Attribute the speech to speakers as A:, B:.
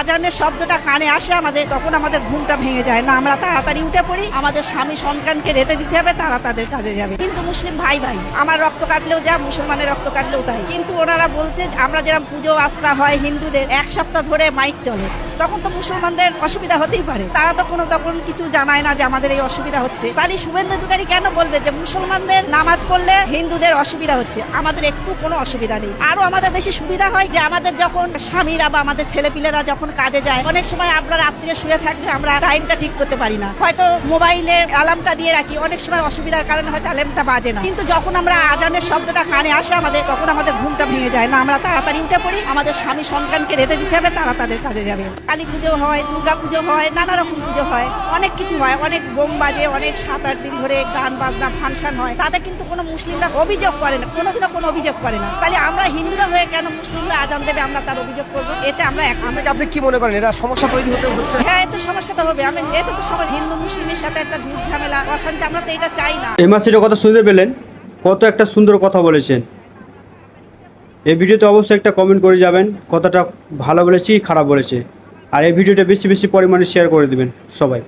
A: আজানের শব্দটা কানে আসে আমাদের, তখন আমাদের ঘুমটা ভেঙে যায় না, আমরা তাড়াতাড়ি উঠে পড়ি, আমাদের স্বামী সন্তানকে রেতে দিতে হবে, তারা তাদের কাজে যাবে। কিন্তু মুসলিম ভাই ভাই, আমার রক্ত কাটলেও যা, মুসলমানের রক্ত কাটলেও তাই। কিন্তু ওনারা বলছে আমরা যেরকম পুজো আশ্রা হয় হিন্দুদের, এক সপ্তাহ ধরে মাইক চলে, তখন তো মুসলমানদের অসুবিধা হতেই পারে। তারা তো তখন কিছু জানায় না যে আমাদের এই অসুবিধা হচ্ছে। তাহলে শুভেন্দু অধিকারী কেন বলবে যে মুসলমানদের নামাজ পড়লে হিন্দুদের অসুবিধা হচ্ছে? আমাদের একটু কোনো অসুবিধা নেই। আরো আমাদের বেশি সুবিধা হয় যে আমাদের যখন স্বামীরা বা আমাদের ছেলেপিলেরা যখন কাজে যায়, অনেক সময় আমরা রাত্রে শুয়ে থাকলে আমরা টাইমটা ঠিক করতে পারি না, হয়তো মোবাইলে অ্যালার্মটা দিয়ে রাখি, অনেক সময় অসুবিধার কারণে হয়তো অ্যালার্মটা বাজে না। কিন্তু যখন আমরা আজানের শব্দটা কানে আসে আমাদের, তখন আমাদের ঘুমটা ভেঙে যায় না, আমরা তাড়াতাড়ি উঠে পড়ি, আমাদের স্বামী সন্তানকে রেতে দিতে হবে, তারা তাদের কাজে যাবে। কালী পুজো হয়, দুর্গা পুজো হয়, নানা রকম পুজো হয়, অনেক কিছু হয়, অনেক বোম বাজে, অনেক 7-8 দিন ধরে গান বাজনা ফাংশন হয়, তাতে কিন্তু কোনো মুসলিমরা অভিযোগ করে না, কোনোদিনও কোনো অভিযোগ করে না। তাহলে আমরা হিন্দুরা হয়ে কেন মুসলিমরা আজান দেবে আমরা তার অভিযোগ করবো? এতে আমরা
B: আপনি কি মনে করেন এটা সমস্যা তৈরি হতে হচ্ছে?
A: হ্যাঁ, এতে সমস্যা তো হবে। এতে তো সবাই হিন্দু মুসলিমের সাথে একটা ঝুট ঝামেলা অশান্তি, আমরা তো এটা চাই না।
C: এই মাসের কথা শুনতে পেলেন, কত একটা সুন্দর কথা বলেছেন। এই ভিডিওতে অবশ্যই একটা কমেন্ট করে যাবেন, কথাটা ভালো বলেছি খারাপ বলেছে, আর এই ভিডিওটা বেশি বেশি পরিমাণে শেয়ার করে দেবেন সবাই।